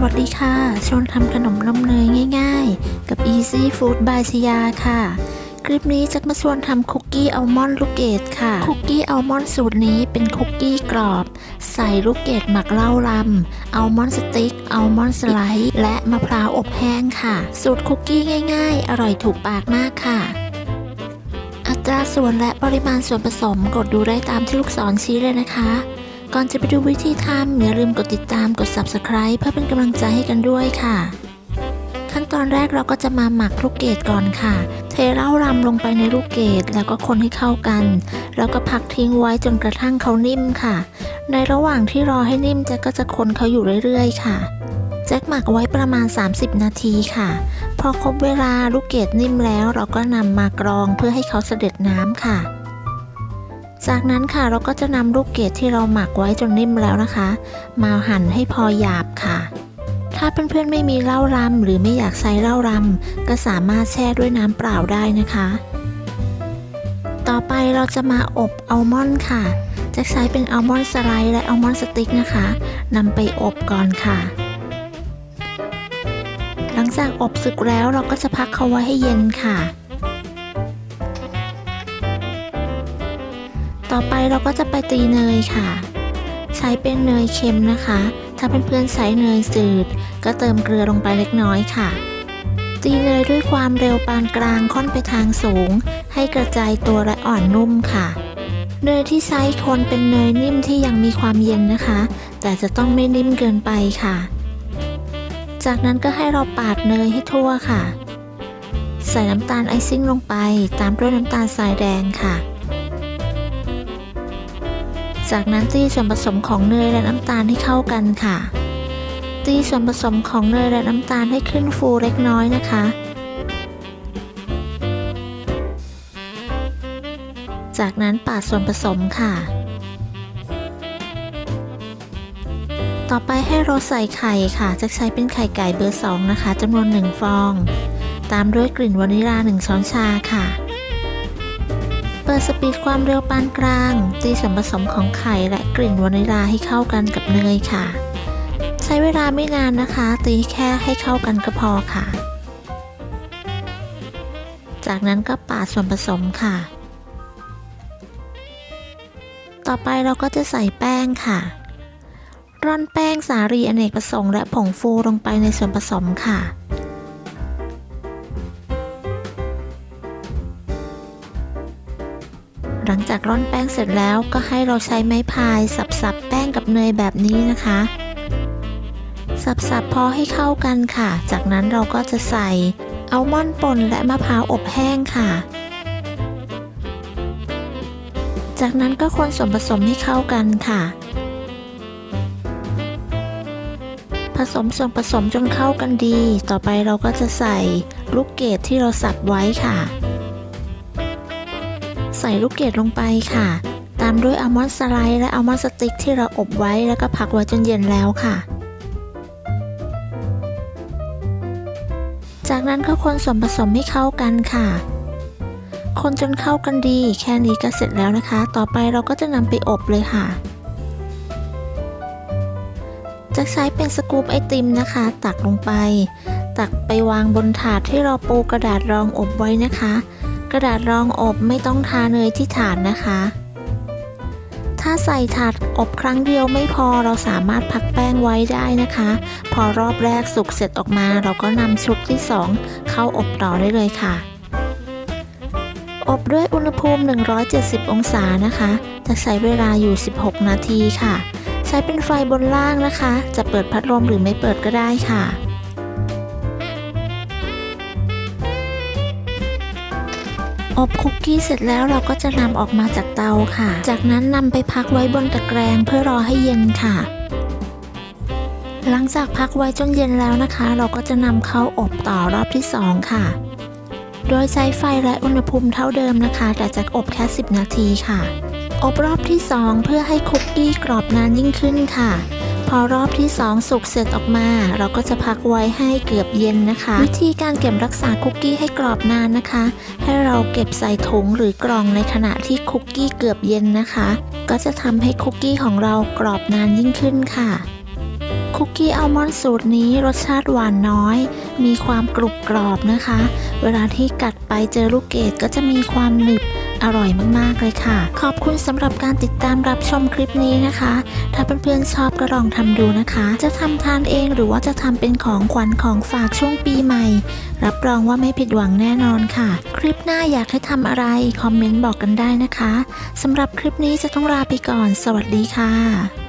วัสดีค่ะชวนทำขนมนมเนยง่ายๆกับ Easy Food by ชยาค่ะคลิปนี้จะมาชวนทำคุกกี้อัลมอนด์ลูกเกดค่ะคุกกี้อัลมอนด์สูตรนี้เป็นคุกกี้กรอบใส่ลูกเกดหมักเหล้าลำอัลมอนด์สติ๊กอัลมอนด์สไลด์และมะพร้าวอบแห้งค่ะสูตรคุกกี้ง่ายๆอร่อยถูกปากมากค่ะอัตราส่วนและปริมาณส่วนผสมกดดูได้ตามที่ลูกศรชี้เลยนะคะก่อนจะไปดูวิธีทำอย่าลืมกดติดตามกด Subscribe เพื่อเป็นกำลังใจให้กันด้วยค่ะขั้นตอนแรกเราก็จะมาหมักลูกเกดก่อนค่ะเทเหล้ารำลงไปในลูกเกดแล้วก็คนให้เข้ากันแล้วก็พักทิ้งไว้จนกระทั่งเขานิ่มค่ะในระหว่างที่รอให้นิ่มแจ็คก็จะคนเขาอยู่เรื่อยๆค่ะแจ็คหมักไว้ประมาณ30นาทีค่ะพอครบเวลาลูกเกดนิ่มแล้วเราก็นำมากรองเพื่อให้เขาเสด็จน้ำค่ะจากนั้นค่ะเราก็จะนำลูกเกดที่เราหมักไว้จนนิ่มแล้วนะคะมาหั่นให้พอหยาบค่ะถ้าเพื่อนๆไม่มีเหล้ารำหรือไม่อยากใช้เหล้ารำก็สามารถแช่ด้วยน้ำเปล่าได้นะคะต่อไปเราจะมาอบอัลมอนด์ค่ะจะใช้เป็นอัลมอนด์สไลด์และอัลมอนด์สติ๊กนะคะนำไปอบก่อนค่ะหลังจากอบสุกแล้วเราก็จะพักเขาไว้ให้เย็นค่ะต่อไปเราก็จะไปตีเนยค่ะใช้เป็นเนยเค็มนะคะถ้าเพื่อนๆใช้เนยจืดก็เติมเกลือลงไปเล็กน้อยค่ะตีเนยด้วยความเร็วปานกลางค่อนไปทางสูงให้กระจายตัวและอ่อนนุ่มค่ะเนยที่ใช้คนเป็นเนยนิ่มที่ยังมีความเย็นนะคะแต่จะต้องไม่นิ่มเกินไปค่ะจากนั้นก็ให้เราปาดเนยให้ทั่วค่ะใส่น้ำตาลไอซิ่งลงไปตามด้วยน้ำตาลทรายแดงค่ะจากนั้นตีส่วนผสมของเนยและน้ำตาลให้เข้ากันค่ะตีส่วนผสมของเนยและน้ำตาลให้ขึ้นฟูเล็กน้อยนะคะจากนั้นปาดส่วนผสมค่ะต่อไปให้เราใส่ไข่ค่ะจะใช้เป็นไข่ไก่เบอร์2นะคะจำนวน1ฟองตามด้วยกลิ่นวานิลลา1ช้อนชาค่ะเปิดสปีดความเร็วปานกลางตีส่วนผสมของไข่และกลิ่นวานิลลาให้เข้ากันกับเนยค่ะใช้เวลาไม่นานนะคะตีแค่ให้เข้ากันก็พอค่ะจากนั้นก็ปาดส่วนผสมค่ะต่อไปเราก็จะใส่แป้งค่ะร่อนแป้งสาลีอเนกประสงค์และผงฟูลงไปในส่วนผสมค่ะหลังจากร่อนแป้งเสร็จแล้วก็ให้เราใช้ไม้พายสับแป้งกับเนยแบบนี้นะคะสับพอให้เข้ากันค่ะจากนั้นเราก็จะใส่อัลมอนด์ป่นและมะพร้าวอบแห้งค่ะจากนั้นก็คนส่วนผสมให้เข้ากันค่ะผสมส่วนผสมจนเข้ากันดีต่อไปเราก็จะใส่ลูกเกดที่เราสับไว้ค่ะใส่ลูกเกดลงไปค่ะตามด้วยอัลมอนด์สไลด์และอัลมอนด์สติ๊กที่เราอบไว้แล้วก็พักไว้จนเย็นแล้วค่ะจากนั้นก็คนส่วนผสมให้เข้ากันค่ะคนจนเข้ากันดีแค่นี้ก็เสร็จแล้วนะคะต่อไปเราก็จะนำไปอบเลยค่ะจะใช้เป็นสกู๊ปไอติมนะคะตักลงไปวางบนถาดที่เราปูกระดาษรองอบไว้นะคะกระดาษรองอบไม่ต้องทาเนยที่ถาดนะคะถ้าใส่ถาดอบครั้งเดียวไม่พอเราสามารถพักแป้งไว้ได้นะคะพอรอบแรกสุกเสร็จออกมาเราก็นำชุดที่2เข้าอบต่อได้เลยค่ะอบด้วยอุณหภูมิ170องศานะคะจะใช้เวลาอยู่16นาทีค่ะใช้เป็นไฟบนล่างนะคะจะเปิดพัดลมหรือไม่เปิดก็ได้ค่ะอบคุกกี้เสร็จแล้วเราก็จะนำออกมาจากเตาค่ะจากนั้นนำไปพักไว้บนตะแกรงเพื่อรอให้เย็นค่ะหลังจากพักไว้จนเย็นแล้วนะคะเราก็จะนำเข้าอบต่อรอบที่2ค่ะโดยใช้ไฟและอุณหภูมิเท่าเดิมนะคะแต่จะอบแค่10นาทีค่ะอบรอบที่2เพื่อให้คุกกี้กรอบนานยิ่งขึ้นค่ะพอรอบที่2สุกเสร็จออกมาเราก็จะพักไว้ให้เกือบเย็นนะคะวิธีการเก็บรักษาคุกกี้ให้กรอบนานนะคะให้เราเก็บใส่ถุงหรือกล่องในขณะที่คุกกี้เกือบเย็นนะคะก็จะทำให้คุกกี้ของเรากรอบนานยิ่งขึ้นค่ะ คุกกี้อัลมอนด์สูตรนี้รสชาติหวานน้อยมีความกรุบกรอบนะคะเวลาที่กัดไปเจอลูกเกดก็จะมีความหนึบอร่อยมากๆเลยค่ะขอบคุณสำหรับการติดตามรับชมคลิปนี้นะคะถ้าเพื่อนๆชอบก็ลองทำดูนะคะจะทำทานเองหรือว่าจะทำเป็นของขวัญของฝากช่วงปีใหม่รับรองว่าไม่ผิดหวังแน่นอนค่ะคลิปหน้าอยากให้ทำอะไรคอมเมนต์บอกกันได้นะคะสำหรับคลิปนี้จะต้องลาไปก่อนสวัสดีค่ะ